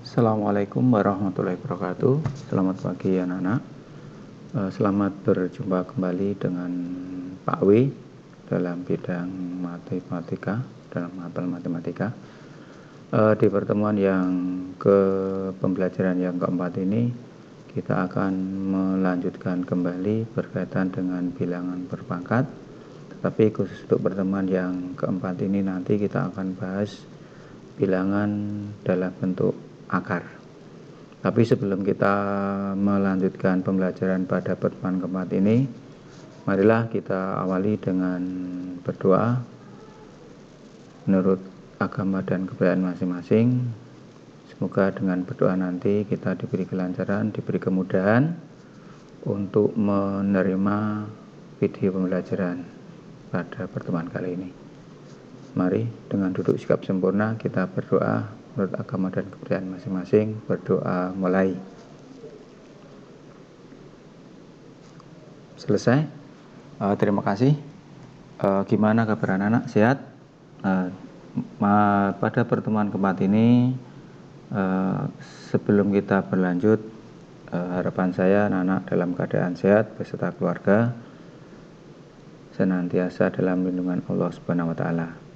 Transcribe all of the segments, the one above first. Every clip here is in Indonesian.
Assalamualaikum warahmatullahi wabarakatuh. Selamat pagi anak-anak. Selamat berjumpa kembali dengan Pak W dalam bidang matematika, dalam mapel matematika. Di pertemuan pembelajaran yang keempat ini, kita akan melanjutkan kembali berkaitan dengan bilangan berpangkat. Tetapi khusus untuk pertemuan yang keempat ini nanti kita akan bahas bilangan dalam bentuk akar. Tapi sebelum kita melanjutkan pembelajaran pada pertemuan keempat ini, marilah kita awali dengan berdoa menurut agama dan kepercayaan masing-masing. Semoga dengan berdoa nanti kita diberi kelancaran, diberi kemudahan untuk menerima video pembelajaran pada pertemuan kali ini. Mari dengan duduk sikap sempurna kita berdoa menurut agama dan kepercayaan masing-masing. Berdoa mulai. Selesai. Terima kasih. Gimana kabar anak-anak? Sehat? Pada pertemuan keempat ini, sebelum kita berlanjut, harapan saya anak-anak dalam keadaan sehat beserta keluarga, senantiasa dalam lindungan Allah Subhanahu wa Ta'ala.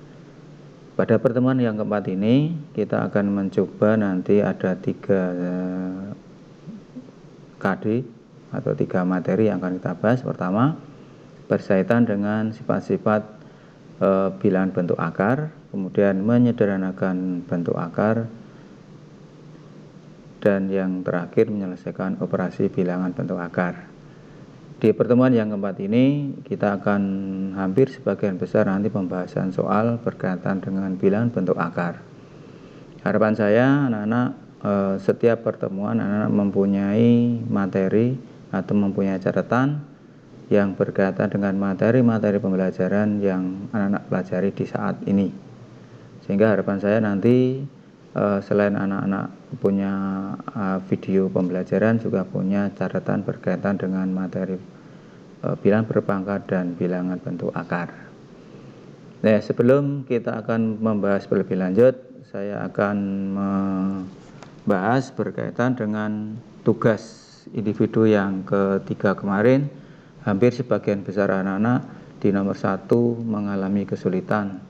Pada pertemuan yang keempat ini, kita akan mencoba nanti ada 3 KD atau 3 materi yang akan kita bahas. Pertama, berkaitan dengan sifat-sifat bilangan bentuk akar, kemudian menyederhanakan bentuk akar, dan yang terakhir menyelesaikan operasi bilangan bentuk akar. Di pertemuan yang keempat ini, kita akan hampir sebagian besar nanti pembahasan soal berkaitan dengan bilangan bentuk akar. Harapan saya anak-anak setiap pertemuan anak-anak mempunyai materi atau mempunyai catatan yang berkaitan dengan materi-materi pembelajaran yang anak-anak pelajari di saat ini. Sehingga harapan saya nanti selain anak-anak punya video pembelajaran, juga punya catatan berkaitan dengan materi bilangan berpangkat dan bilangan bentuk akar. Nah, sebelum kita akan membahas lebih lanjut, saya akan membahas berkaitan dengan tugas individu yang ketiga kemarin. Hampir sebagian besar anak-anak di nomor 1 mengalami kesulitan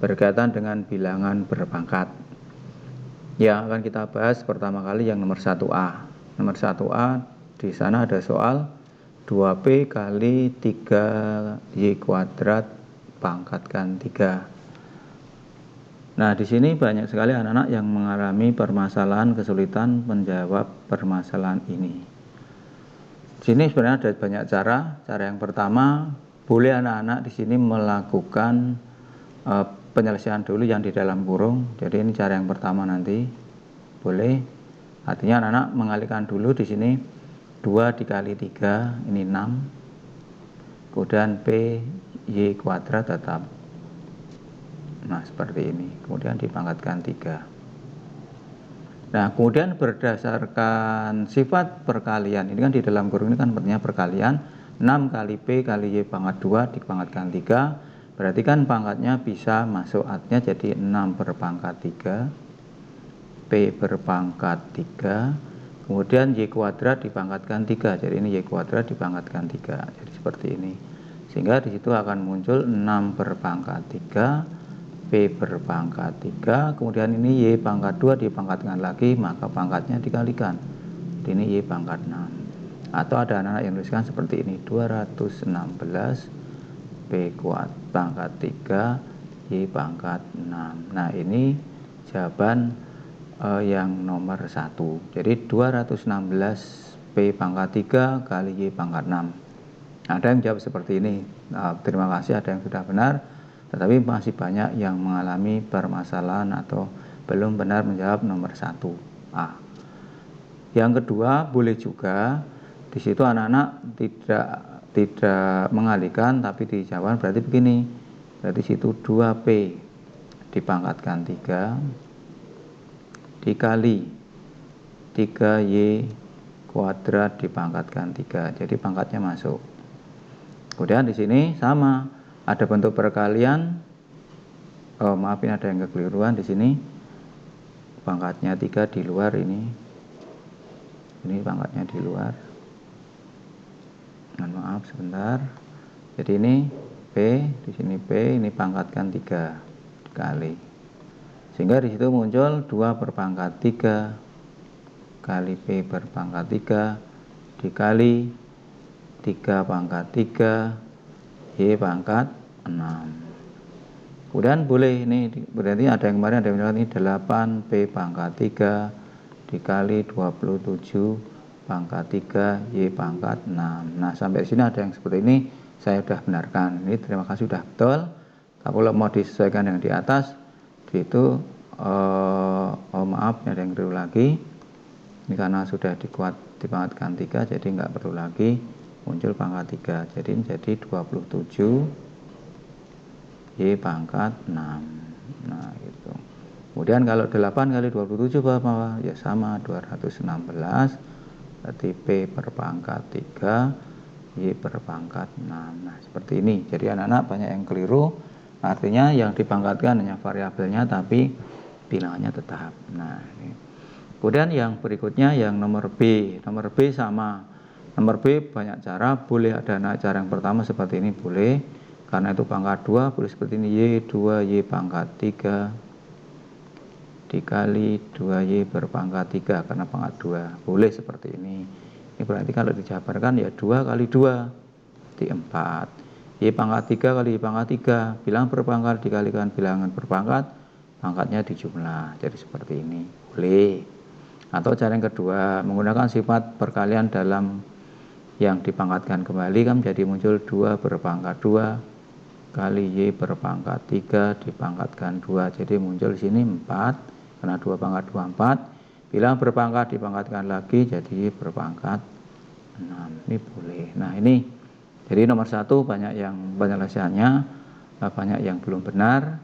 berkaitan dengan bilangan berpangkat. Yang akan kita bahas pertama kali yang nomor 1A. Nomor 1A, di sana ada soal 2P kali 3Y kuadrat pangkatkan 3. Nah, di sini banyak sekali anak-anak yang mengalami permasalahan kesulitan menjawab permasalahan ini. Di sini sebenarnya ada banyak cara. Cara yang pertama, boleh anak-anak di sini melakukan penyelesaian dulu yang di dalam kurung. Jadi ini cara yang pertama nanti. Boleh. Artinya anak-anak mengalihkan dulu di sini 2 dikali 3, ini 6. Kemudian P Y kuadrat tetap. Nah, seperti ini. Kemudian dipangkatkan 3. Nah, kemudian berdasarkan sifat perkalian, ini kan di dalam kurung ini kan artinya perkalian, 6 kali P kali Y pangkat 2 dipangkatkan 3, berarti kan pangkatnya bisa masuk, artinya jadi 6 berpangkat 3, P berpangkat 3, kemudian Y kuadrat dipangkatkan 3, jadi ini Y kuadrat dipangkatkan 3, jadi seperti ini. Sehingga di situ akan muncul 6 berpangkat 3, P berpangkat 3, kemudian ini Y pangkat 2 dipangkatkan lagi, maka pangkatnya dikalikan. Ini Y pangkat 6. Atau ada anak yang tuliskan seperti ini, 216 P kuadrat pangkat 3, Y pangkat 6. Nah, ini jawaban yang nomor 1. Jadi 216 P pangkat 3 kali Y pangkat 6. Ada yang jawab seperti ini. Terima kasih, ada yang sudah benar. Tetapi masih banyak yang mengalami permasalahan atau belum benar menjawab nomor 1A. Yang kedua, boleh juga di situ anak-anak tidak mengalihkan tapi dijawab, berarti begini. Berarti situ 2P dipangkatkan 3 dikali 3Y kuadrat dipangkatkan 3. Jadi pangkatnya masuk. Kemudian di sini sama, ada bentuk perkalian. Maaf, ini ada yang kekeliruan di sini. pangkatnya 3 di luar ini pangkatnya di luar, maaf sebentar. Jadi ini P, di sini P, ini pangkatkan 3 dikali, sehingga di situ muncul 2 berpangkat 3 kali P berpangkat 3 dikali 3 pangkat 3 Y pangkat 6. Kemudian boleh ini berarti ada yang kemarin ada yang ini 8 P pangkat 3 dikali 27 pangkat 3 Y pangkat 6. Nah sampai sini ada yang seperti ini saya sudah benarkan. Ini terima kasih sudah betul. Tapi kalau mau disesuaikan yang di atas itu maaf ada yang keliru lagi. Ini karena sudah dipangkatkan 3 jadi nggak perlu lagi muncul pangkat 3. Jadi menjadi 27 Y pangkat 6. Nah gitu. Kemudian kalau 8 kali 27 berapa? Ya sama 216. Berarti P berpangkat 3 Y berpangkat 6. Nah seperti ini. Jadi anak-anak banyak yang keliru. Artinya yang dipangkatkan hanya variabelnya tapi bilangannya tetap. Nah ini. Kemudian yang berikutnya yang nomor B. Nomor B sama. Nomor B banyak cara. Boleh ada cara yang pertama seperti ini boleh. Karena itu pangkat 2 boleh seperti ini Y2 Y pangkat 3 dikali 2Y berpangkat 3 karena pangkat 2 boleh seperti ini. Ini berarti kalau dijabarkan ya 2 kali 2 di 4 Y pangkat 3 kali Y pangkat 3 bilangan berpangkat dikalikan bilangan berpangkat pangkatnya dijumlah. Jadi seperti ini boleh. Atau cara yang kedua menggunakan sifat perkalian dalam yang dipangkatkan kembali kan jadi muncul 2 berpangkat 2 kali Y berpangkat 3 dipangkatkan 2 jadi muncul di sini 4 karena 2 pangkat 2 4 bilang berpangkat dipangkatkan lagi jadi Y berpangkat 6. Ini boleh. Nah ini jadi nomor 1 banyak yang penyelesaiannya banyak yang belum benar,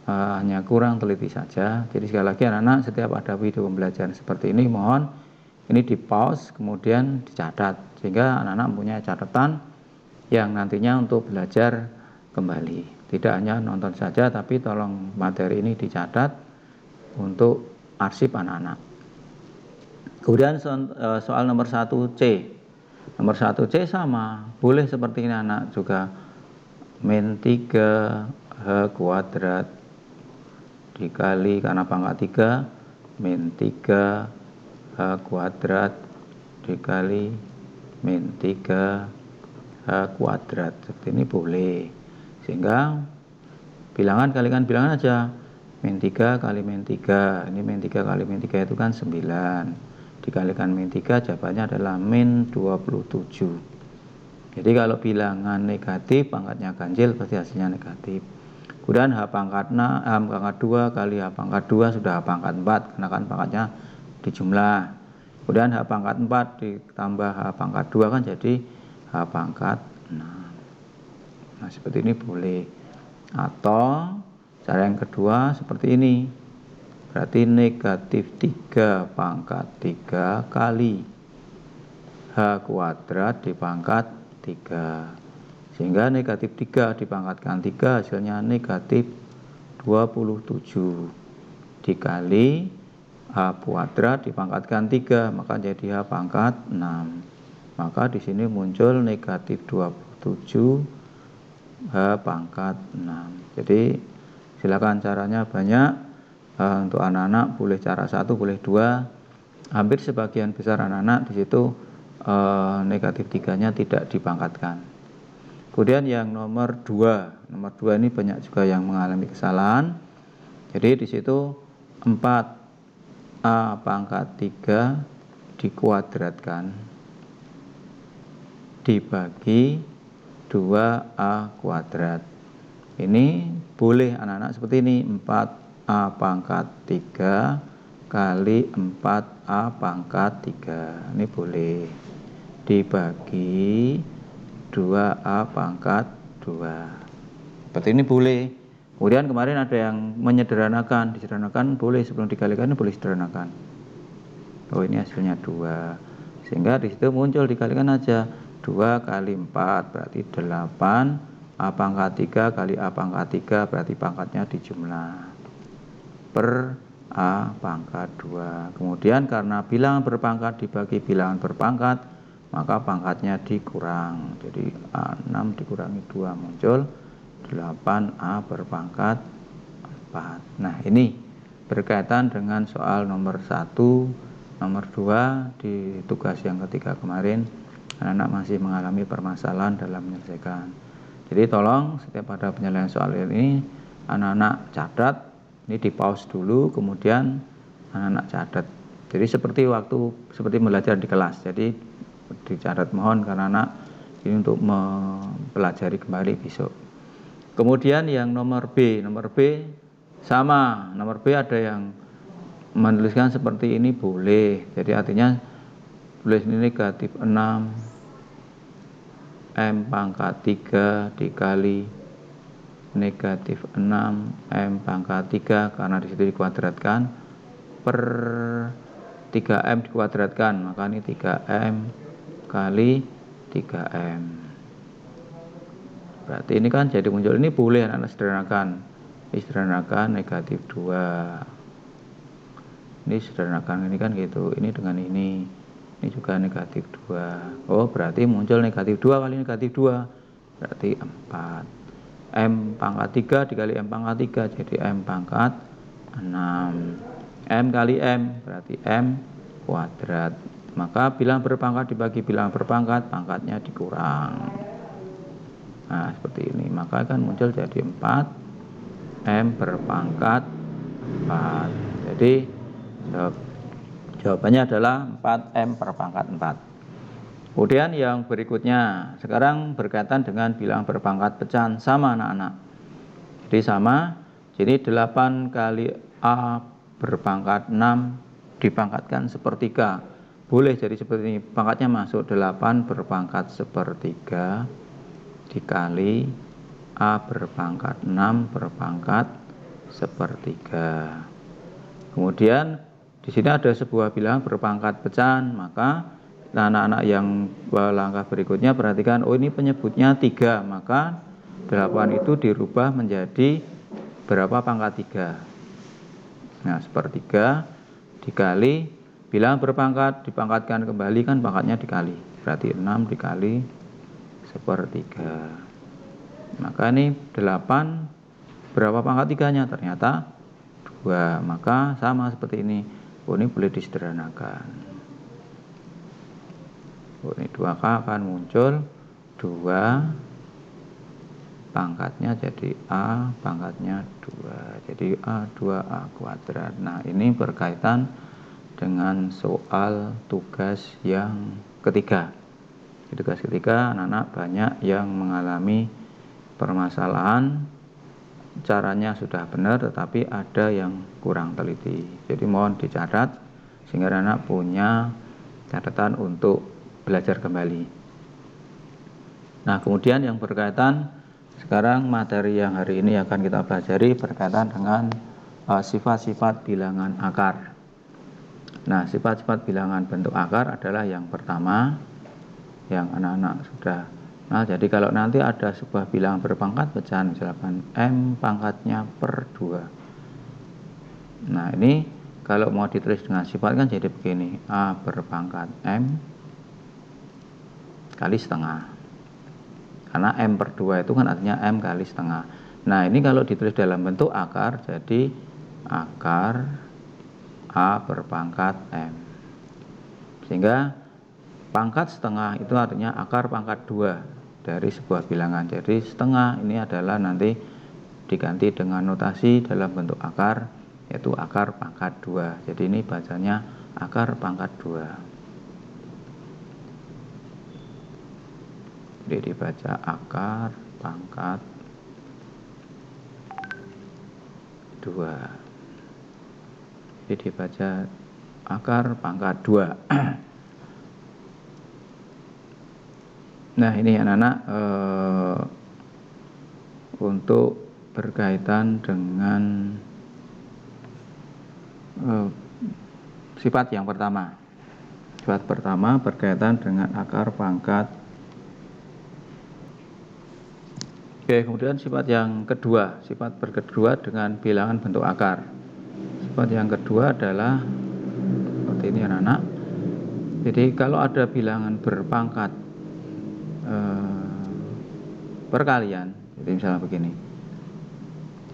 hanya kurang teliti saja. Jadi sekali lagi anak-anak setiap ada video pembelajaran seperti ini mohon ini di pause kemudian dicatat sehingga anak-anak mempunyai catatan yang nantinya untuk belajar kembali. Tidak hanya nonton saja tapi tolong materi ini dicatat untuk arsip anak-anak. Kemudian soal nomor 1C. Nomor 1C sama, boleh seperti ini anak juga. Min 3 H kuadrat dikali karena pangkat 3 min 3 H kuadrat dikali min 3 H kuadrat. Seperti ini boleh. Sehingga bilangan kalikan bilangan aja. Min 3 kali min 3. Ini min 3 kali min 3 itu kan 9. Dikalikan min 3 jawabannya adalah min 27. Jadi kalau bilangan negatif pangkatnya ganjil pasti hasilnya negatif. Kemudian H pangkat 2 kali H pangkat 2 sudah H pangkat 4 karena kan pangkatnya dijumlah. Kemudian H pangkat 4 ditambah H pangkat 2 kan jadi H pangkat 6. Nah seperti ini boleh. Atau cara yang kedua seperti ini. Berarti negatif 3 pangkat 3 kali H kuadrat dipangkat 3. Sehingga negatif 3 dipangkatkan 3 hasilnya negatif 27. Dikali H kuadrat dipangkatkan 3 maka jadi H pangkat 6. Maka di sini muncul negatif 27 H pangkat 6. Jadi silakan caranya banyak. Untuk anak-anak boleh cara 1 boleh 2. Hampir sebagian besar anak-anak di situ negatif 3-nya tidak dipangkatkan. Kemudian yang nomor 2. Nomor 2 ini banyak juga yang mengalami kesalahan. Jadi di situ 4A pangkat 3 dikuadratkan dibagi 2A kuadrat. Ini boleh anak-anak seperti ini. 4A pangkat 3 kali 4A pangkat 3. Ini boleh dibagi 2A pangkat 2. Seperti ini boleh. Kemudian kemarin ada yang menyederhanakan. Disederhanakan boleh sebelum dikalikan boleh sederhanakan. Oh ini hasilnya 2. Sehingga di situ muncul dikalikan aja 2 kali 4 berarti 8 A pangkat 3 kali A pangkat 3 berarti pangkatnya dijumlah per A pangkat 2. Kemudian karena bilangan berpangkat dibagi bilangan berpangkat, maka pangkatnya dikurang. Jadi A6 dikurangi 2 muncul 8A berpangkat 4. Nah, ini berkaitan dengan soal nomor 1, nomor 2 di tugas yang ketiga kemarin. Anak-anak masih mengalami permasalahan dalam menyelesaikan. Jadi tolong setiap ada penyelesaian soal ini, anak-anak catat. Ini di pause dulu, kemudian anak-anak catat. Jadi seperti belajar di kelas. Jadi dicatat, mohon karena anak ini untuk mempelajari kembali besok. Kemudian yang nomor B sama. Nomor B ada yang menuliskan seperti ini boleh. Jadi artinya tulis ini negatif 6 M pangkat 3 dikali negatif 6 M pangkat 3, karena disitu dikuadratkan per 3M dikuadratkan, maka ini 3M kali 3M. Berarti ini kan jadi muncul, ini boleh anak sederhanakan negatif 2. Ini sederhanakan ini kan gitu, ini dengan ini juga negatif 2. Oh, berarti muncul negatif 2 kali negatif 2, berarti 4. M pangkat 3 dikali M pangkat 3 jadi M pangkat 6. M kali M berarti M kuadrat. Maka bilangan berpangkat dibagi bilangan berpangkat, pangkatnya dikurang. Nah, seperti ini. Maka kan muncul jadi 4 M berpangkat 4. Jadi jawabannya adalah 4M berpangkat 4. Kemudian yang berikutnya, sekarang berkaitan dengan bilangan berpangkat pecahan, sama anak-anak. Jadi sama, jadi 8 kali A berpangkat 6 dipangkatkan sepertiga. Boleh jadi seperti ini, pangkatnya masuk 8 berpangkat sepertiga dikali A berpangkat 6 berpangkat sepertiga. Kemudian di sini ada sebuah bilangan berpangkat pecahan, maka anak-anak yang langkah berikutnya perhatikan, oh ini penyebutnya 3, maka 8 itu dirubah menjadi berapa pangkat 3. Nah, sepertiga dikali bilangan berpangkat dipangkatkan kembali, kan pangkatnya dikali, berarti 6 dikali sepertiga. Maka ini 8 berapa pangkat 3-nya? Ternyata 2, maka sama seperti ini. Oh, ini boleh disederhanakan. Oh, ini 2K akan muncul 2 pangkatnya jadi A pangkatnya 2, jadi A2A kuadrat. Nah, ini berkaitan dengan soal tugas yang ketiga. Di tugas ketiga anak-anak banyak yang mengalami permasalahan, caranya sudah benar tetapi ada yang kurang teliti. Jadi mohon dicatat sehingga anak punya catatan untuk belajar kembali. Nah, kemudian yang berkaitan sekarang materi yang hari ini akan kita pelajari berkaitan dengan sifat-sifat bilangan akar. Nah, sifat-sifat bilangan bentuk akar adalah yang pertama yang anak-anak sudah. Nah, jadi kalau nanti ada sebuah bilangan berpangkat pecahan misalkan M pangkatnya per 2. Nah, ini kalau mau ditulis dengan sifat kan jadi begini, A berpangkat M kali setengah, karena M per 2 itu kan artinya M kali setengah. Nah, ini kalau ditulis dalam bentuk akar jadi akar A berpangkat M, sehingga pangkat setengah itu artinya akar pangkat 2 dari sebuah bilangan. Jadi setengah ini adalah nanti diganti dengan notasi dalam bentuk akar, yaitu akar pangkat 2. Jadi ini bacanya akar pangkat 2. Jadi dibaca akar pangkat 2. Jadi dibaca akar pangkat 2. Nah, ini anak-anak untuk berkaitan dengan sifat yang pertama. Sifat pertama berkaitan dengan akar pangkat. Oke, kemudian sifat yang kedua, sifat berkedua dengan bilangan bentuk akar. sifat yang kedua adalah seperti ini anak-anak. Jadi kalau ada bilangan berpangkat perkalian, jadi misalnya begini.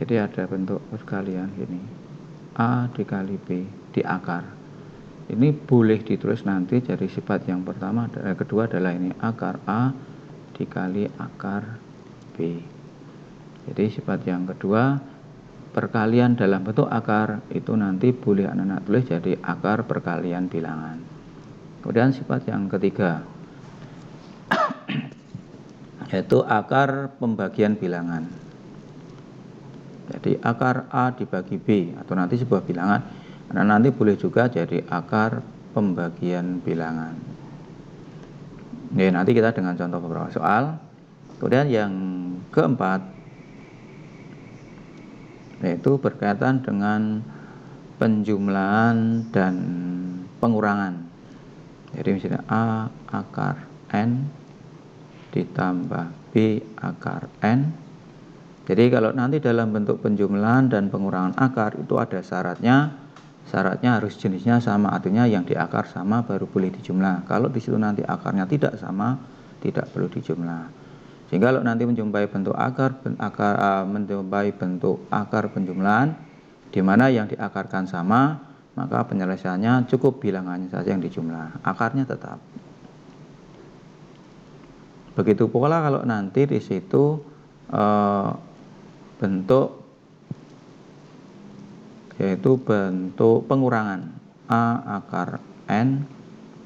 Jadi ada bentuk perkalian gini, A dikali B di akar. Ini boleh ditulis nanti jadi sifat yang pertama, kedua adalah ini akar A dikali akar B. Jadi sifat yang kedua, perkalian dalam bentuk akar itu nanti boleh anak-anak tulis jadi akar perkalian bilangan. Kemudian sifat yang ketiga yaitu akar pembagian bilangan. Jadi akar A dibagi B atau nanti sebuah bilangan, nanti boleh juga jadi akar pembagian bilangan. Oke, nanti kita dengan contoh beberapa soal. Kemudian yang keempat yaitu berkaitan dengan penjumlahan dan pengurangan. Jadi misalnya A akar N ditambah B akar N. Jadi kalau nanti dalam bentuk penjumlahan dan pengurangan akar itu ada syaratnya harus jenisnya sama, artinya yang di akar sama baru boleh dijumlah. Kalau di situ nanti akarnya tidak sama, tidak perlu dijumlah. Sehingga kalau nanti menjumpai bentuk menjumpai bentuk akar penjumlahan di mana yang diakarkan sama, maka penyelesaiannya cukup bilangannya saja yang dijumlah, akarnya tetap. Begitu pula kalau nanti di situ bentuk yaitu bentuk pengurangan A akar N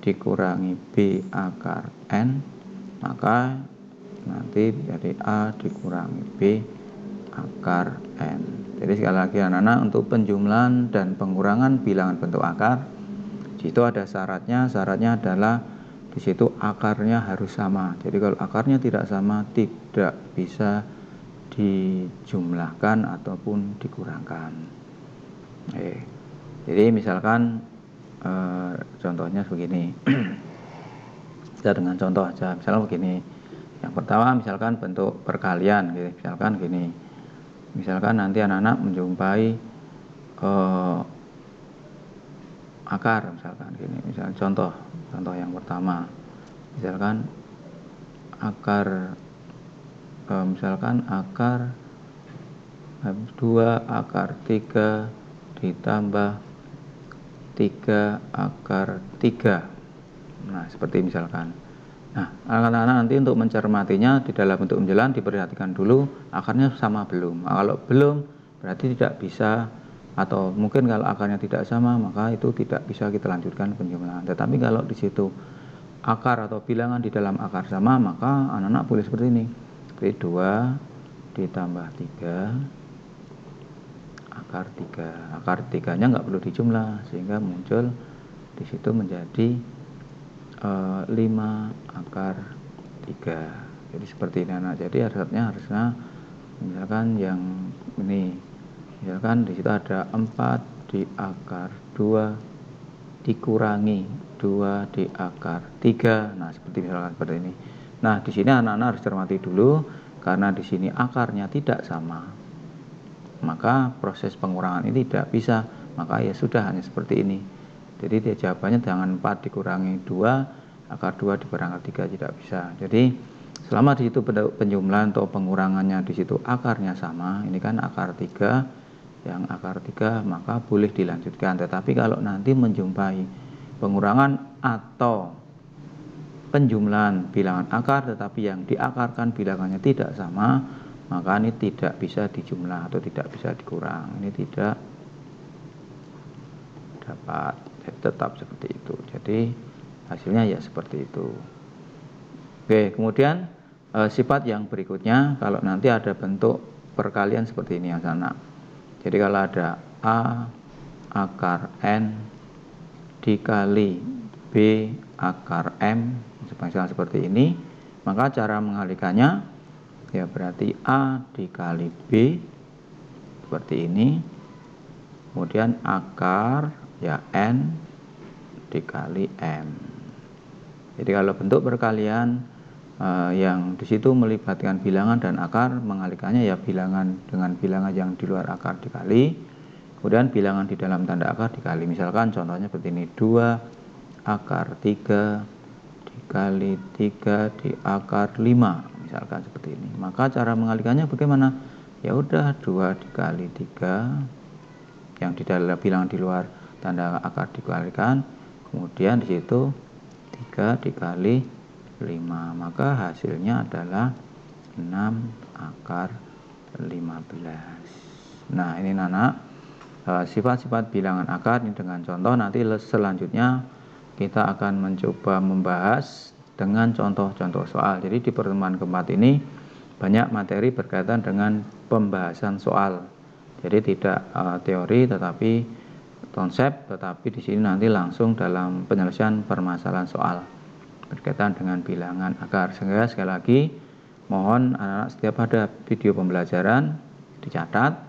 dikurangi B akar N, maka nanti jadi A dikurangi B akar N. Jadi sekali lagi anak-anak, untuk penjumlahan dan pengurangan bilangan bentuk akar di situ ada syaratnya adalah di situ akarnya harus sama. Jadi kalau akarnya tidak sama tidak bisa dijumlahkan ataupun dikurangkan. Jadi misalkan contohnya begini. Kita dengan contoh aja, misalnya begini. Yang pertama misalkan bentuk perkalian, gitu. Misalkan gini. Misalkan nanti anak-anak menjumpai akar, misalkan gini. Misalkan contoh yang pertama. Misalkan akar 2 akar 3 ditambah 3 akar 3. Nah, seperti misalkan. Nah, anak-anak nanti untuk mencermatinya di dalam bentuk penjelasan diperhatikan dulu akarnya sama belum. Nah, kalau belum berarti tidak bisa, atau mungkin kalau akarnya tidak sama maka itu tidak bisa kita lanjutkan penjumlahan. Tetapi kalau di situ akar atau bilangan di dalam akar sama, maka anak-anak boleh seperti ini. Seperti 2 ditambah 3 akar 3. Akar 3-nya nggak perlu dijumlah sehingga muncul di situ menjadi 5 akar 3. Jadi seperti ini anak. Jadi harusnya misalkan yang ini, misalkan di situ ada 4 di akar 2 dikurangi 2 di akar 3. Nah, seperti misalkan seperti ini. Nah, di sini anak-anak harus cermati dulu karena di sini akarnya tidak sama. Maka proses pengurangan ini tidak bisa, maka ya sudah hanya seperti ini. Jadi dia jawabannya jangan 4 dikurangi 2 akar 2 dikurangi 3, tidak bisa. Jadi selama di situ penjumlahan atau pengurangannya di situ akarnya sama, ini kan akar 3, yang akar 3 maka boleh dilanjutkan. Tetapi kalau nanti menjumpai pengurangan atau penjumlahan bilangan akar tetapi yang diakarkan bilangannya tidak sama, maka ini tidak bisa dijumlah atau tidak bisa dikurang. Ini tidak dapat, jadi tetap seperti itu. Jadi hasilnya ya seperti itu. Oke, kemudian sifat yang berikutnya kalau nanti ada bentuk perkalian seperti ini anak-anak. Jadi kalau ada A akar N dikali B akar M seperti ini, maka cara mengalikannya ya berarti A dikali B seperti ini, kemudian akar ya N dikali M. Jadi kalau bentuk perkalian yang di situ melibatkan bilangan dan akar, mengalikannya ya bilangan dengan bilangan yang di luar akar dikali, Kemudian bilangan di dalam tanda akar dikali. Misalkan contohnya seperti ini, 2 akar 3 dikali 3 di akar 5. Misalkan seperti ini. Maka cara mengalikannya bagaimana? Ya udah 2 dikali 3 yang di dalam bilangan di luar tanda akar dikalikan. Kemudian di situ 3 dikali 5. Maka hasilnya adalah 6 akar 15. Nah, ini anak sifat-sifat bilangan akar ini dengan contoh. Nanti selanjutnya kita akan mencoba membahas dengan contoh-contoh soal. Jadi di pertemuan keempat ini banyak materi berkaitan dengan pembahasan soal. Jadi tidak teori tetapi konsep, tetapi di sini nanti langsung dalam penyelesaian permasalahan soal berkaitan dengan bilangan akar. Sehingga sekali lagi mohon anak-anak setiap ada video pembelajaran dicatat,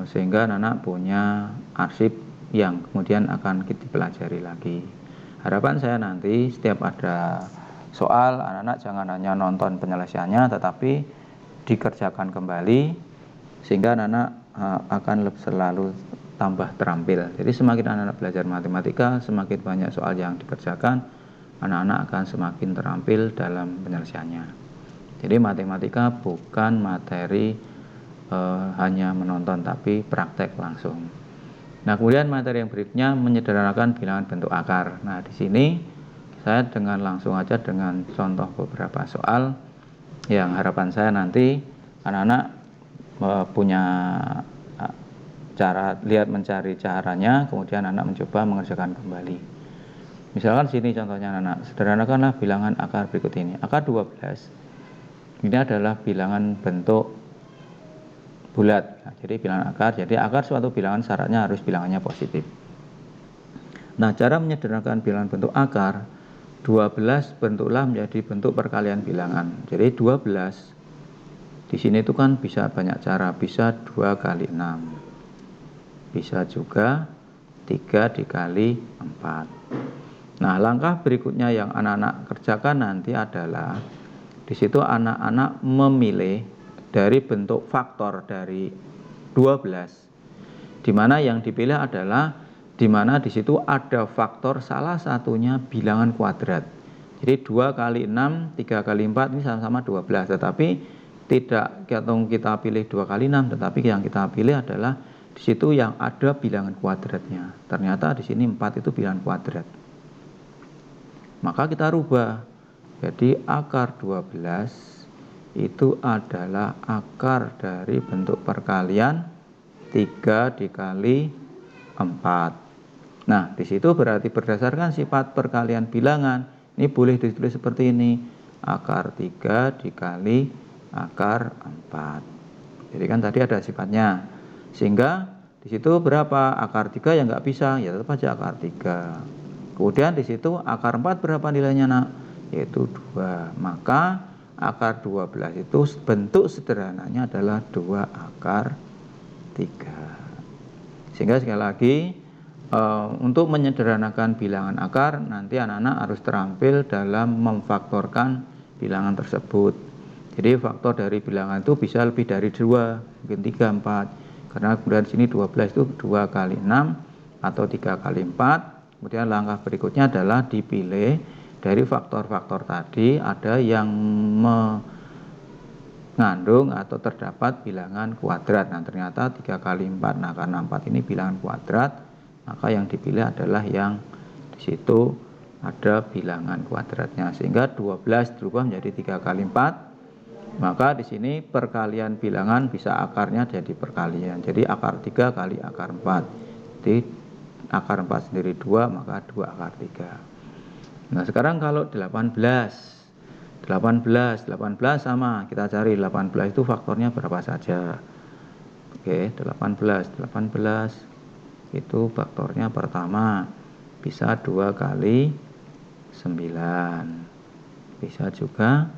sehingga anak-anak punya arsip yang kemudian akan kita pelajari lagi. Harapan saya nanti setiap ada soal, anak-anak jangan hanya nonton penyelesaiannya, tetapi dikerjakan kembali, sehingga anak-anak akan selalu tambah terampil. Jadi semakin anak-anak belajar matematika, semakin banyak soal yang dikerjakan, anak-anak akan semakin terampil dalam penyelesaiannya. Jadi matematika bukan materi hanya menonton, tapi praktek langsung. Nah, kemudian materi yang berikutnya menyederhanakan bilangan bentuk akar. Nah, di sini saya dengan langsung aja dengan contoh beberapa soal yang harapan saya nanti anak-anak punya cara mencari caranya, kemudian anak mencoba mengerjakan kembali. Misalkan sini contohnya anak, sederhanakanlah bilangan akar berikut ini. Akar 12 ini adalah bilangan bentuk bulat. Nah, jadi bilangan akar. Jadi akar suatu bilangan syaratnya harus bilangannya positif. Nah, cara menyederhanakan bilangan bentuk akar 12 bentuklah menjadi bentuk perkalian bilangan. Jadi 12 di sini itu kan bisa banyak cara. Bisa 2 kali 6. Bisa juga 3 dikali 4. Nah, langkah berikutnya yang anak-anak kerjakan nanti adalah di situ anak-anak memilih dari bentuk faktor dari 12, di mana yang dipilih adalah di mana di situ ada faktor salah satunya bilangan kuadrat. Jadi 2 kali 6, 3 kali 4 ini sama-sama 12, tetapi tidak kita pilih 2 kali 6, tetapi yang kita pilih adalah di situ yang ada bilangan kuadratnya. Ternyata di sini 4 itu bilangan kuadrat. Maka kita rubah. Jadi akar 12 itu adalah akar dari bentuk perkalian 3 dikali 4. Nah, di situ berarti berdasarkan sifat perkalian bilangan, ini boleh ditulis seperti ini, akar 3 dikali akar 4. Jadi kan tadi ada sifatnya, sehingga di situ berapa akar 3 yang nggak bisa, ya tetap aja akar 3. Kemudian di situ akar 4 berapa nilainya nak? Yaitu 2. Maka akar 12 itu bentuk sederhananya adalah 2 akar 3. Sehingga sekali lagi untuk menyederhanakan bilangan akar nanti anak-anak harus terampil dalam memfaktorkan bilangan tersebut. Jadi faktor dari bilangan itu bisa lebih dari 2, mungkin 3, 4. Karena kemudian sini 12 itu 2 kali 6 atau 3 kali 4. Kemudian langkah berikutnya adalah dipilih dari faktor-faktor tadi ada yang mengandung atau terdapat bilangan kuadrat. Nah, ternyata 3 kali 4, nah karena 4 ini bilangan kuadrat, maka yang dipilih adalah yang di situ ada bilangan kuadratnya. Sehingga 12 berubah menjadi 3 kali 4. Maka di sini perkalian bilangan bisa akarnya jadi perkalian. Jadi akar 3 kali akar 4. Jadi akar 4 sendiri 2, maka 2 akar 3. Nah, sekarang kalau 18 sama, kita cari 18 itu faktornya berapa saja. Oke, 18 itu faktornya pertama bisa 2 kali 9. Bisa juga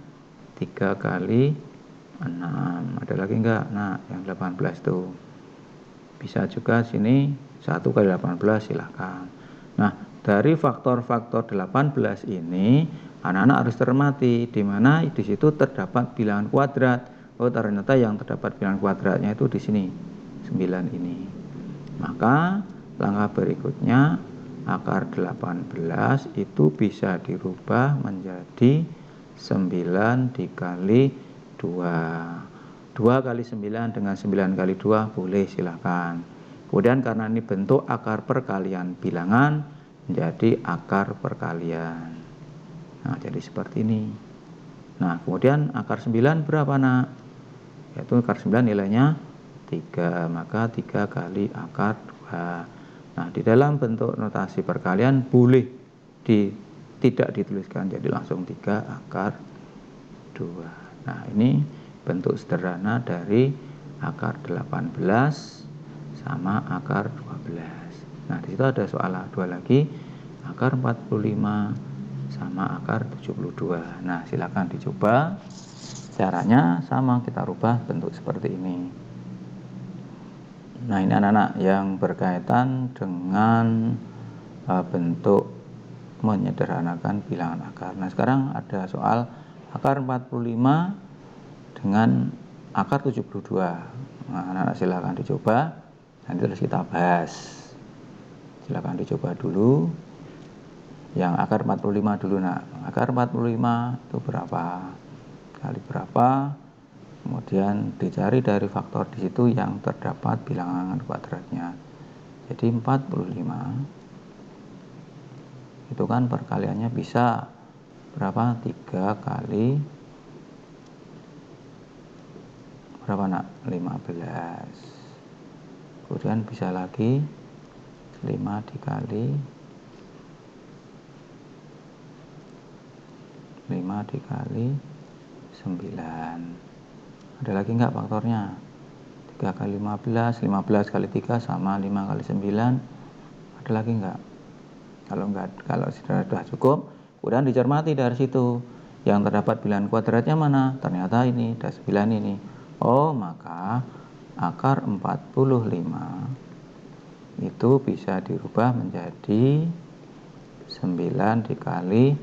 3 kali 6. Ada lagi enggak? Nah, yang 18 itu. Bisa juga sini 1 kali 18, silahkan. Nah, dari faktor-faktor 18 ini anak-anak harus cermati di mana di situ terdapat bilangan kuadrat. Oh, ternyata yang terdapat bilangan kuadratnya itu di sini 9 ini. Maka langkah berikutnya akar 18 itu bisa dirubah menjadi 9 dikali 2. 2 kali 9 dengan 9 kali 2 boleh, silakan. Kemudian karena ini bentuk akar perkalian bilangan, menjadi akar perkalian. Nah, jadi seperti ini. Nah, kemudian akar 9 berapa, Nak? Yaitu akar 9 nilainya 3, maka 3 kali akar 2. Nah, di dalam bentuk notasi perkalian boleh tidak dituliskan, jadi langsung 3 akar 2. Nah, ini bentuk sederhana dari akar 18 sama akar 12. Nah, di situ ada soal dua lagi, akar 45 sama akar 72. Nah, silakan dicoba. Caranya sama, kita rubah bentuk seperti ini. Nah, ini anak-anak yang berkaitan dengan bentuk menyederhanakan bilangan akar. Nah, sekarang ada soal akar 45 dengan akar 72. Nah, anak-anak silakan dicoba. Nanti terus kita bahas. Silakan dicoba dulu. Yang akar 45 dulu, Nak. Akar 45 itu berapa? Kali berapa? Kemudian dicari dari faktor di situ yang terdapat bilangan kuadratnya. Jadi 45 itu kan perkaliannya bisa berapa? 3 kali berapa, Nak? 15. Kemudian bisa lagi 5 dikali 9. Ada lagi enggak faktornya? 3 kali 15, 15 kali 3 sama 5 kali 9. Ada lagi enggak? Kalau sudah cukup, kemudian dicermati dari situ. Yang terdapat bilangan kuadratnya mana? Ternyata ini, ada 9 ini. Oh, maka akar 45 itu bisa dirubah menjadi 9 dikali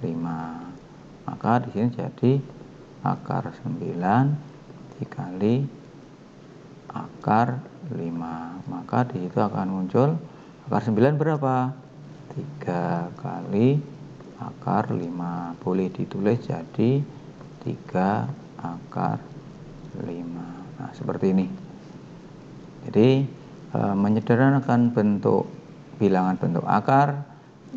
5. Maka di sini jadi akar 9 dikali akar 5. Maka di situ akan muncul akar 9 berapa? 3 kali akar 5. Boleh ditulis jadi 3 akar 5. Nah, seperti ini. Jadi menyederhanakan bentuk bilangan bentuk akar,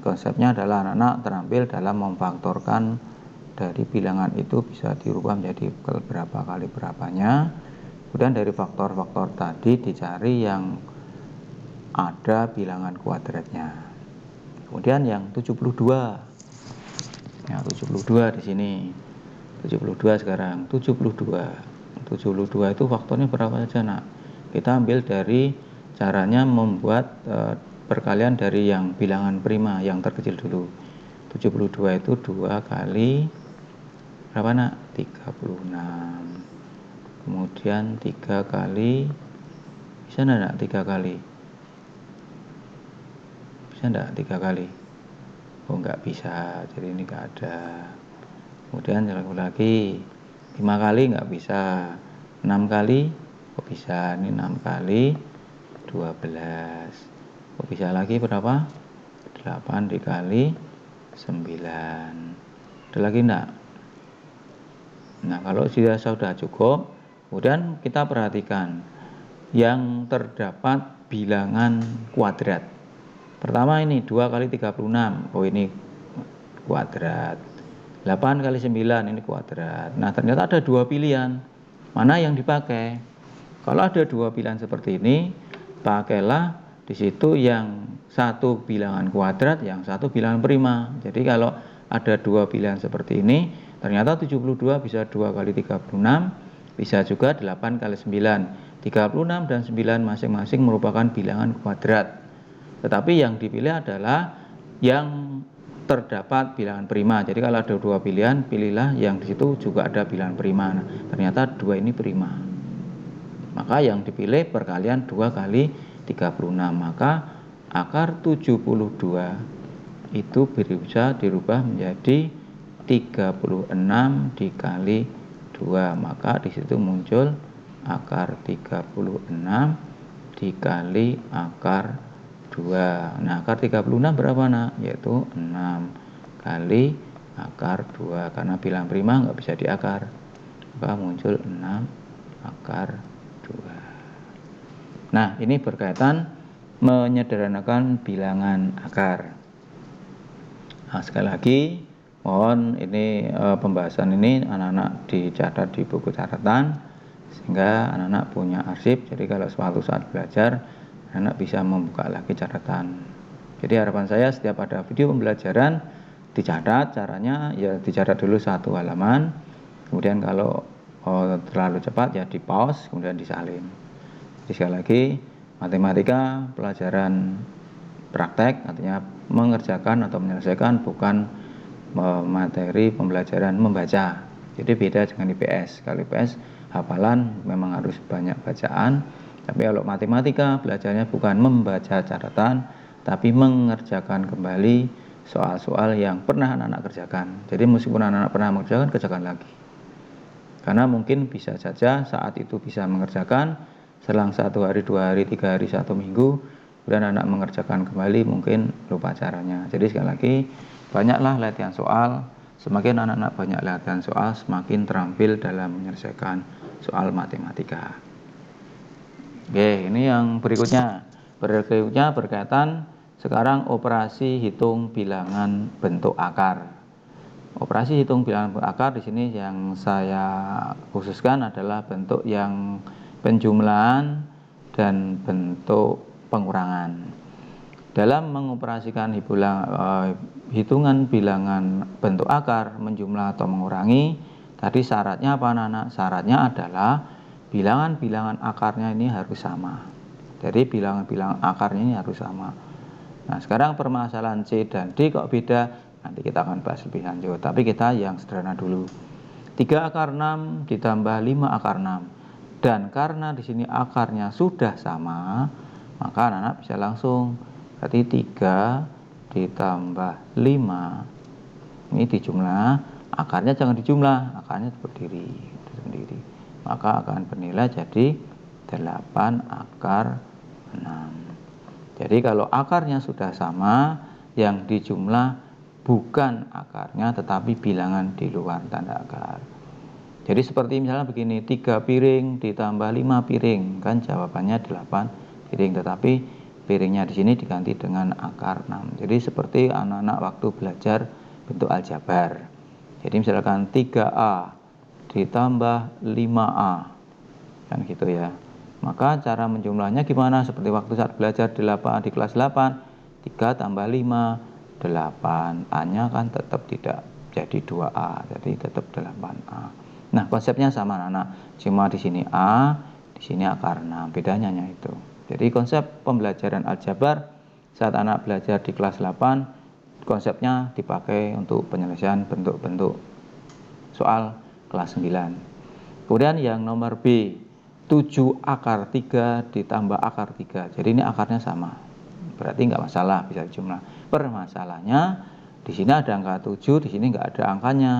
konsepnya adalah anak-anak terampil dalam memfaktorkan dari bilangan itu bisa dirubah menjadi berapa kali berapanya. Kemudian dari faktor-faktor tadi dicari yang ada bilangan kuadratnya. Kemudian yang 72. Ya, 72 di sini. 72 sekarang. 72 itu faktornya berapa saja, Nak? Kita ambil dari caranya membuat perkalian dari yang bilangan prima yang terkecil dulu. 72 itu 2 kali berapa, Nak? 36. Kemudian 3 kali, bisa enggak 3 kali? Bisa enggak 3 kali? Oh, enggak bisa, jadi ini enggak ada. Kemudian lagi 5 kali enggak bisa. 6 kali, kok bisa? Ini 6 kali 12. Kok bisa lagi berapa? 8 dikali 9. Ada lagi enggak? Nah, kalau sudah cukup, kemudian kita perhatikan yang terdapat bilangan kuadrat. Pertama ini 2 kali 36. Oh, ini kuadrat. 8 kali 9 ini kuadrat. Nah, ternyata ada 2 pilihan. Mana yang dipakai? Kalau ada 2 pilihan seperti ini, pakailah di situ yang satu bilangan kuadrat, yang satu bilangan prima. Jadi kalau ada 2 pilihan seperti ini, ternyata 72 bisa 2 kali 36, bisa juga 8 kali 9. 36 dan 9 masing-masing merupakan bilangan kuadrat. Tetapi yang dipilih adalah yang terdapat bilangan prima. Jadi kalau ada 2 pilihan, pilihlah yang di situ juga ada bilangan prima. Nah, ternyata 2 ini prima. Maka yang dipilih perkalian 2 kali 36. Maka akar 72 itu bisa dirubah menjadi 36 dikali 2. Maka di situ muncul akar 36 dikali akar 2. Nah, akar 36 berapa nak? Yaitu 6 kali akar 2. Karena bilang prima nggak bisa diakar, maka muncul 6 akar 2. Nah, ini berkaitan menyederhanakan bilangan akar. Nah, sekali lagi mohon ini pembahasan ini anak-anak dicatat di buku catatan sehingga anak-anak punya arsip. Jadi kalau suatu saat belajar, anak bisa membuka lagi catatan. Jadi harapan saya setiap ada video pembelajaran dicatat, caranya ya dicatat dulu 1 halaman, kemudian kalau terlalu cepat ya di pause, kemudian disalin. Jadi sekali lagi, matematika pelajaran praktek, artinya mengerjakan atau menyelesaikan, bukan materi pembelajaran membaca. Jadi beda dengan IPS. Kalau IPS hafalan memang harus banyak bacaan, tapi kalau matematika belajarnya bukan membaca catatan, tapi mengerjakan kembali soal-soal yang pernah anak-anak kerjakan. Jadi meskipun anak-anak pernah mengerjakan, kerjakan lagi. Karena mungkin bisa saja saat itu bisa mengerjakan, selang 1 hari, 2 hari, 3 hari, 1 minggu, kemudian anak mengerjakan kembali, mungkin lupa caranya. Jadi sekali lagi, banyaklah latihan soal. Semakin anak-anak banyak latihan soal, semakin terampil dalam menyelesaikan soal matematika. Oke, ini yang berikutnya. Berikutnya berkaitan sekarang operasi hitung bilangan bentuk akar. Operasi hitung bilangan bentuk akar di sini yang saya khususkan adalah bentuk yang penjumlahan dan bentuk pengurangan. Dalam mengoperasikan hitungan bilangan bentuk akar, menjumlah atau mengurangi, tadi syaratnya apa anak-anak? Syaratnya adalah bilangan-bilangan akarnya ini harus sama. Jadi bilangan-bilangan akarnya ini harus sama. Nah, sekarang permasalahan C dan D kok beda? Nanti kita akan bahas lebih lanjut. Tapi kita yang sederhana dulu. 3 akar 6 ditambah 5 akar 6. Dan karena di sini akarnya sudah sama, maka anak-anak bisa langsung. Berarti 3 ditambah 5. Ini dijumlah, akarnya jangan dijumlah, akarnya berdiri. Maka akan bernilai jadi 8 akar 6. Jadi kalau akarnya sudah sama, yang dijumlah bukan akarnya tetapi bilangan di luar tanda akar. Jadi seperti misalnya begini, 3 piring ditambah 5 piring, kan jawabannya 8 piring, tetapi piringnya di sini diganti dengan akar 6. Jadi seperti anak-anak waktu belajar bentuk aljabar. Jadi misalkan 3A ditambah 5A, kan gitu ya. Maka cara menjumlahnya gimana? Seperti waktu saat belajar di kelas 8, 3 tambah 5, 8. A-nya kan tetap tidak jadi 2A, jadi tetap 8A. Nah, konsepnya sama anak-anak. Cuma di sini A, di sini akar 6. Bedanya hanya itu. Jadi konsep pembelajaran aljabar saat anak belajar di kelas 8, konsepnya dipakai untuk penyelesaian bentuk-bentuk soal kelas 9. Kemudian yang nomor B, 7 akar 3 ditambah akar 3. Jadi ini akarnya sama. Berarti nggak masalah, bisa dijumlah. Permasalahannya di sini ada angka 7, di sini nggak ada angkanya.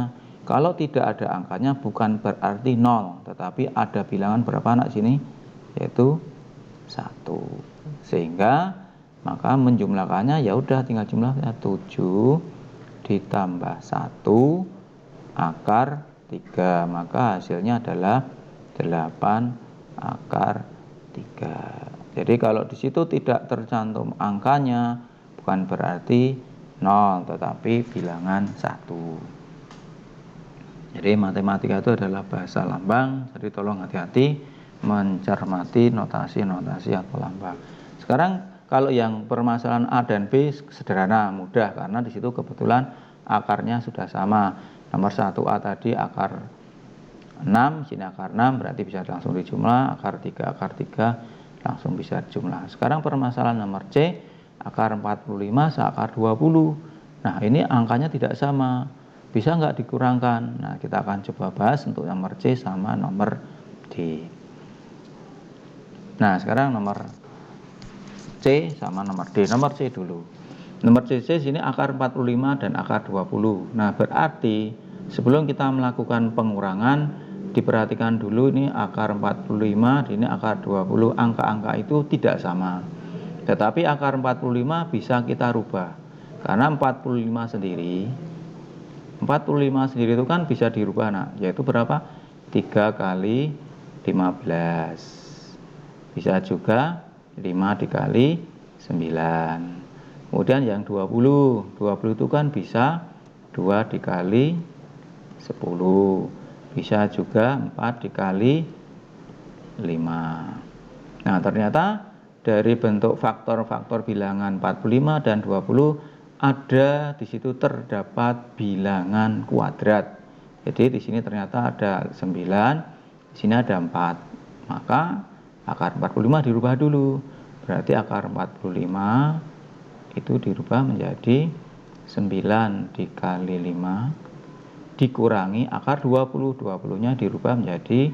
Kalau tidak ada angkanya bukan berarti 0, tetapi ada bilangan berapa anak sini? Yaitu 1. Sehingga maka menjumlahkannya ya udah tinggal jumlahnya 7 ditambah 1 akar 3. Maka hasilnya adalah 8 akar 3. Jadi kalau di situ tidak tercantum angkanya bukan berarti 0, tetapi bilangan 1. Jadi matematika itu adalah bahasa lambang, jadi tolong hati-hati mencermati notasi-notasi atau lambang. Sekarang kalau yang permasalahan A dan B sederhana, mudah, karena di situ kebetulan akarnya sudah sama. Nomor 1A tadi akar 6, sini akar 6, berarti bisa langsung dijumlah. Akar 3 langsung bisa dijumlah. Sekarang permasalahan nomor C, akar 45 seakar 20. Nah, ini angkanya tidak sama, bisa nggak dikurangkan? Nah, kita akan coba bahas untuk nomor C sama nomor D. Nah, sekarang nomor C sama nomor D. Nomor C dulu. Nomor C sini akar 45 dan akar 20. Nah, berarti sebelum kita melakukan pengurangan, diperhatikan dulu ini akar 45, ini akar 20, angka-angka itu tidak sama. Tetapi akar 45 bisa kita rubah. Karena 45 sendiri itu kan bisa dirubah, yaitu berapa? 3 kali 15. Bisa juga 5 dikali 9. Kemudian yang 20 itu kan bisa 2 dikali 10. Bisa juga 4 dikali 5. Nah, ternyata dari bentuk faktor-faktor bilangan 45 dan 20 ada di situ terdapat bilangan kuadrat. Jadi di sini ternyata ada 9, di sini ada 4. Maka akar 45 dirubah dulu. Berarti akar 45 itu dirubah menjadi 9 dikali 5 dikurangi akar 20. 20-nya dirubah menjadi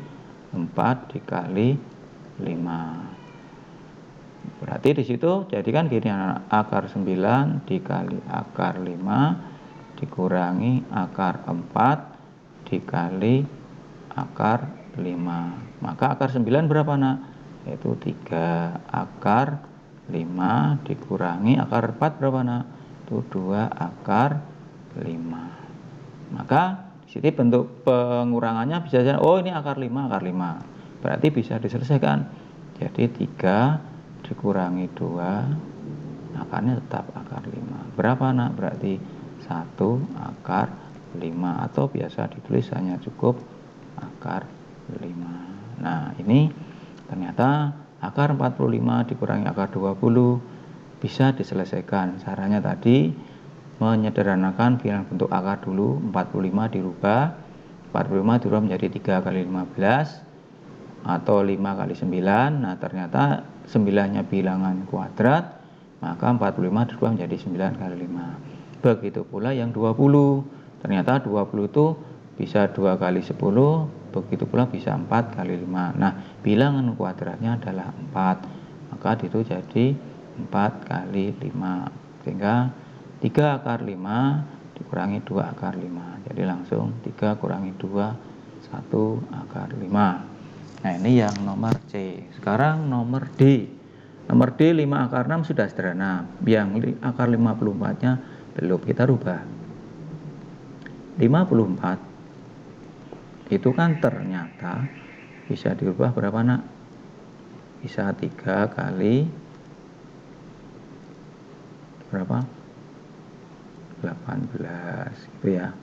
4 dikali 5. Berarti di situ jadikan gini, akar 9 dikali akar 5 dikurangi akar 4 dikali akar 5. Maka akar 9 berapa, Nak? Yaitu 3. Akar 5 dikurangi akar 4 berapa, Nak? Itu 2 akar 5. Maka di sini bentuk pengurangannya bisa jadi, oh ini akar 5. Berarti bisa diselesaikan. Jadi 3 dikurangi 2, akarnya tetap akar 5. Berapa, Nak? Berarti 1 akar 5, atau biasa ditulis hanya cukup akar 5. Nah, ini ternyata akar 45 dikurangi akar 20 bisa diselesaikan. Caranya tadi menyederhanakan bilang bentuk akar dulu. 45 dirubah menjadi 3 kali 15 atau 5 kali 9. Nah, ternyata 9-nya bilangan kuadrat, maka 45 dirubah menjadi 9 kali 5. Begitu pula yang 20. Ternyata 20 itu bisa 2 kali 10, begitu pula bisa 4 kali 5. Nah, bilangan kuadratnya adalah 4. Maka itu jadi 4 kali 5. Sehingga 3 akar 5 dikurangi 2 akar 5. Jadi langsung 3 kurangi 2, 1 akar 5. Nah, ini yang nomor C. Sekarang nomor D. Nomor D 5 akar 6 sudah sederhana. Yang akar 54-nya belum kita rubah. 54 itu kan ternyata bisa dirubah berapa, Nak? Bisa 3 kali berapa? 18 gitu ya.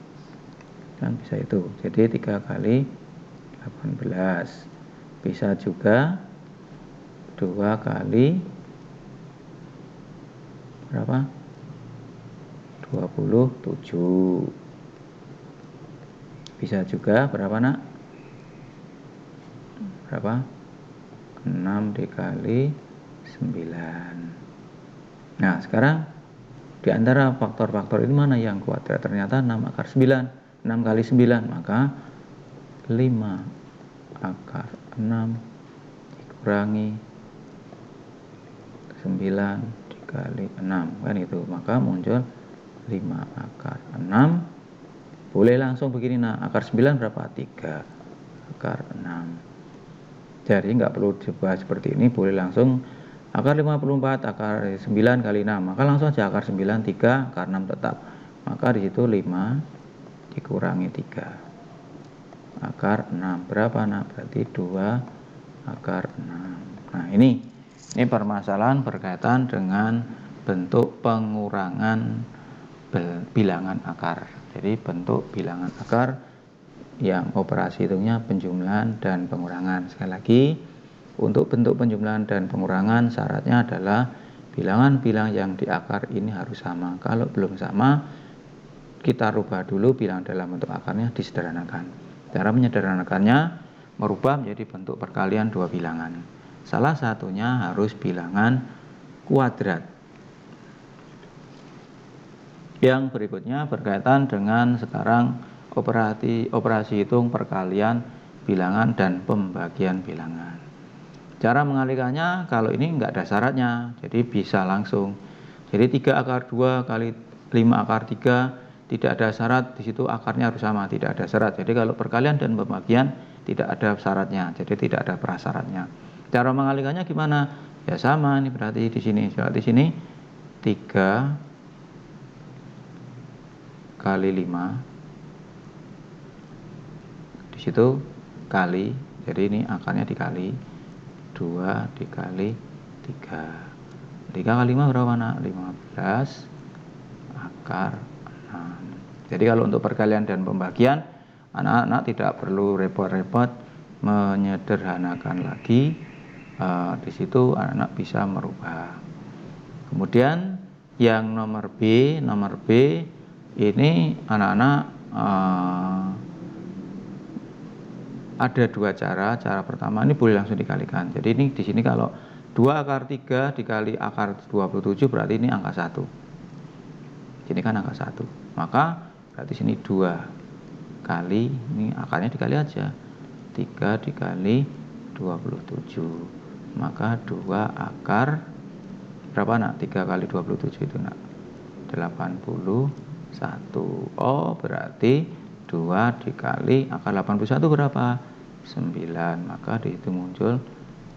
Kan bisa itu. Jadi 3 kali 18. Bisa juga 2 kali berapa? 27. Bisa juga berapa, Nak? Berapa? 6 dikali 9. Nah, sekarang di antara faktor-faktor ini mana yang kuadrat? Ternyata 6 akar 9. 6 kali 9, maka 5 akar 6 dikurangi 9 dikali 6, kan itu. Maka muncul 5 akar 6. Boleh langsung begini, nah, akar 9 berapa? 3 akar 6. Jadi nggak perlu dibahas seperti ini, boleh langsung akar 54 akar 9 kali 6. Maka langsung aja akar 9 3 akar 6 tetap. Maka di situ 5 dikurangi 3 akar 6 berapa, Nak? Berarti 2 akar 6. Nah, ini permasalahan berkaitan dengan bentuk pengurangan bilangan akar. Jadi bentuk bilangan akar yang operasi hitungnya penjumlahan dan pengurangan. Sekali lagi, untuk bentuk penjumlahan dan pengurangan syaratnya adalah bilangan-bilangan yang di akar ini harus sama. Kalau belum sama, kita rubah dulu bilangan dalam bentuk akarnya, disederhanakan. Cara menyederhanakannya merubah menjadi bentuk perkalian dua bilangan. Salah satunya harus bilangan kuadrat. Yang berikutnya berkaitan dengan sekarang operasi hitung perkalian bilangan dan pembagian bilangan. Cara mengalihkannya kalau ini enggak ada syaratnya, jadi bisa langsung. Jadi 3 akar 2 kali 5 akar 3 tidak ada syarat di situ akarnya harus sama, tidak ada syarat. Jadi kalau perkalian dan pembagian tidak ada syaratnya, jadi tidak ada prasyaratnya. Cara mengalikannya gimana? Ya sama, ini berarti di sini, di sini 3 kali 5, di situ kali, jadi ini akarnya dikali 2 dikali 3. 3 kali 5 berapa nak? 15 akar 6. Jadi kalau untuk perkalian dan pembagian, anak-anak tidak perlu repot-repot menyederhanakan lagi. Di situ anak-anak bisa merubah. Kemudian yang nomor B ini anak-anak ada dua cara. Cara pertama ini boleh langsung dikalikan. Jadi ini di sini kalau 2 akar 3 dikali akar 27 berarti ini angka 1. Ini kan angka 1. Maka berarti sini 2 kali, ini akarnya dikali aja. 3 dikali 27. Maka 2 akar berapa nak? 3 kali 27 itu nak? 81. Oh, berarti 2 dikali akar 81 berapa? 9. Maka di situ muncul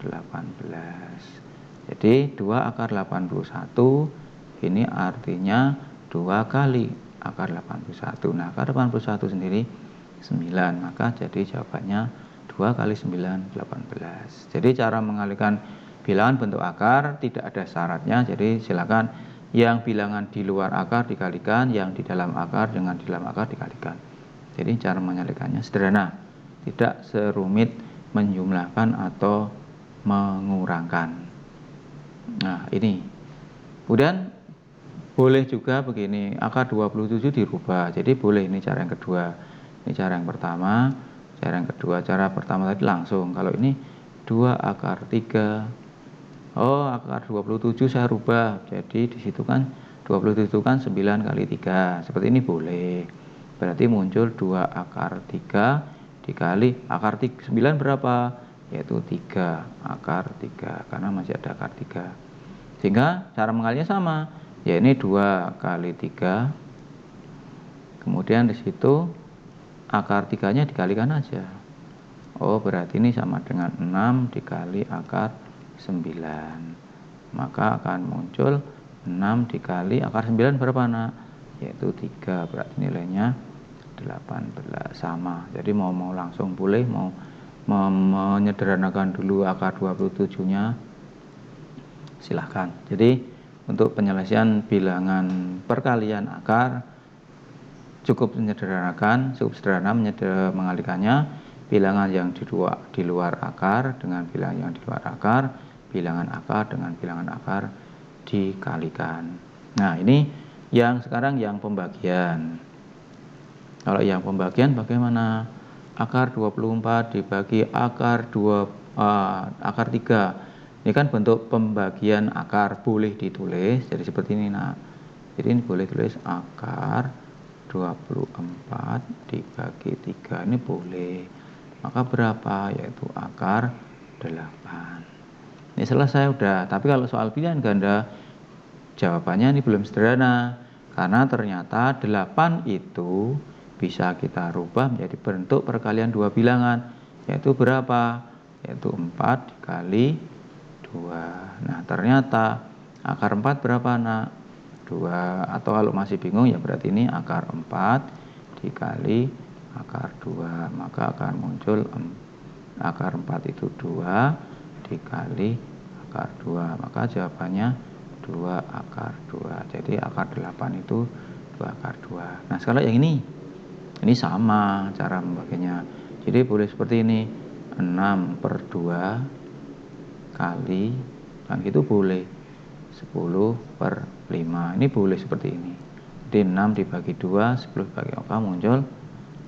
18. Jadi 2 akar 81 ini artinya 2 kali akar 81. Nah, akar 81 sendiri 9. Maka jadi jawabannya 2 kali 9, 18. Jadi cara mengalihkan bilangan bentuk akar tidak ada syaratnya. Jadi silakan yang bilangan di luar akar dikalikan, yang di dalam akar dengan di dalam akar dikalikan. Jadi cara menyalihkannya sederhana, tidak serumit menjumlahkan atau mengurangkan. Nah, ini. Kemudian boleh juga begini, akar 27 dirubah. Jadi boleh, ini cara yang kedua. Ini cara yang pertama, cara yang kedua. Cara pertama tadi langsung. Kalau ini 2 akar 3. Oh, akar 27 saya rubah. Jadi di situ kan 27 itu kan 9 kali 3. Seperti ini boleh. Berarti muncul 2 akar 3 dikali akar 9 berapa? Yaitu 3 akar 3, karena masih ada akar 3. Sehingga cara mengalinya sama, ya ini 2 kali 3, kemudian di situ akar 3-nya dikalikan aja. Oh, berarti ini sama dengan 6 dikali akar 9. Maka akan muncul 6 dikali akar 9 berapa nak? Yaitu 3, berarti nilainya 18. Sama. Jadi mau langsung boleh, mau menyederhanakan dulu akar 27-nya silahkan. Jadi untuk penyelesaian bilangan perkalian akar cukup menyederhanakan, cukup sederhana mengalihkannya. Bilangan yang di luar akar dengan bilangan yang di luar akar, bilangan akar dengan bilangan akar dikalikan. Nah, ini yang sekarang yang pembagian. Kalau yang pembagian bagaimana? Akar 24 dibagi akar 3. Ini kan bentuk pembagian akar, boleh ditulis jadi seperti ini nak. Jadi ini boleh tulis akar 24 dibagi 3, ini boleh. Maka berapa? Yaitu akar 8. Ini selesai udah. Tapi kalau soal pilihan ganda, jawabannya ini belum sederhana. Karena ternyata 8 itu bisa kita rubah menjadi bentuk perkalian dua bilangan. Yaitu berapa? Yaitu 4 dikali 2. Nah, ternyata akar 4 berapa nak? 2. Atau kalau masih bingung ya berarti ini akar 4 dikali akar 2. Maka akan muncul akar 4 itu 2 dikali akar 2. Maka jawabannya 2 akar 2. Jadi akar 8 itu 2 akar 2. Nah, sekarang yang ini sama cara membaginya. Jadi boleh seperti ini, 6/2 kali, dan gitu boleh 10/5. Ini boleh seperti ini. Jadi 6 dibagi 2, 10 dibagi 4 muncul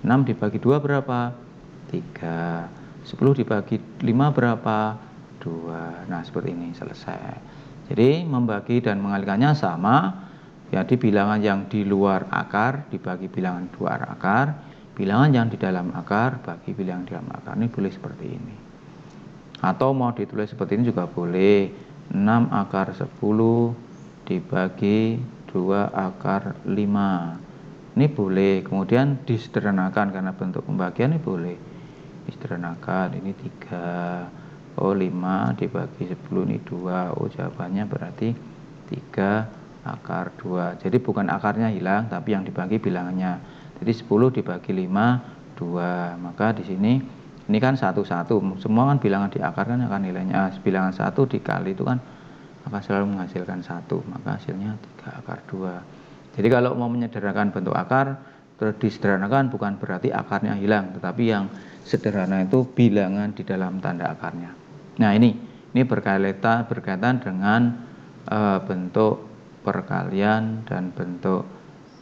6 dibagi 2 berapa? 3. 10 dibagi 5 berapa? 2. Nah, seperti ini selesai. Jadi membagi dan mengalihkannya sama. Jadi bilangan yang di luar akar dibagi bilangan di luar akar, bilangan yang di dalam akar bagi bilangan di dalam akar. Ini boleh seperti ini. Atau mau ditulis seperti ini juga boleh. 6 akar 10 dibagi 2 akar 5. Ini boleh, kemudian disederhanakan karena bentuk pembagian ini boleh. Disederhanakan, ini 3, oh 5 dibagi 10 ini 2, oh jawabannya berarti 3 akar 2. Jadi bukan akarnya hilang, tapi yang dibagi bilangannya. Jadi 10 dibagi 5, 2. Maka di sini ini kan 1, 1. Semua kan bilangan di akar kan akan nilainya bilangan 1 dikali itu kan akan selalu menghasilkan 1. Maka hasilnya 3 akar 2. Jadi kalau mau menyederhanakan bentuk akar, terus disederhanakan bukan berarti akarnya hilang, tetapi yang sederhana itu bilangan di dalam tanda akarnya. Nah ini berkaitan dengan bentuk perkalian dan bentuk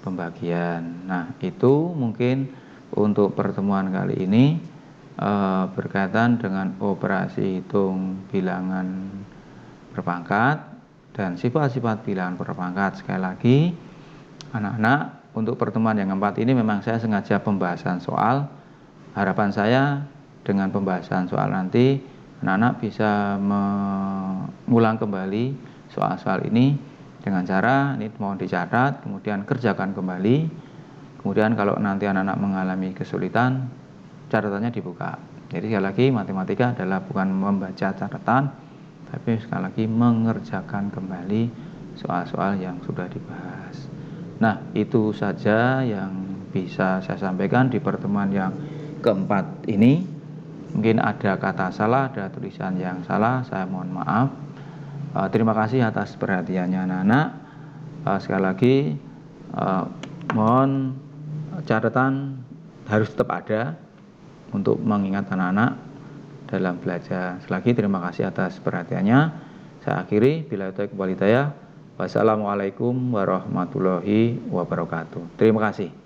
pembagian. Nah itu mungkin untuk pertemuan kali ini berkaitan dengan operasi hitung bilangan berpangkat dan sifat-sifat bilangan berpangkat. Sekali lagi, anak-anak, untuk pertemuan yang keempat ini memang saya sengaja pembahasan soal. Harapan saya dengan pembahasan soal nanti anak-anak bisa mengulang kembali soal-soal ini dengan cara ini mohon dicatat, kemudian kerjakan kembali. Kemudian kalau nanti anak-anak mengalami kesulitan, catatannya dibuka. Jadi sekali lagi, matematika adalah bukan membaca catatan, tapi sekali lagi mengerjakan kembali soal-soal yang sudah dibahas. Nah, itu saja yang bisa saya sampaikan di pertemuan yang keempat ini. Mungkin ada kata salah, ada tulisan yang salah, saya mohon maaf. Terima kasih atas perhatiannya anak-anak. Sekali lagi, mohon catatan harus tetap ada untuk mengingat anak-anak dalam belajar. Sekali lagi terima kasih atas perhatiannya. Saya akhiri, bila itu walhidayah. Wassalamualaikum warahmatullahi wabarakatuh. Terima kasih.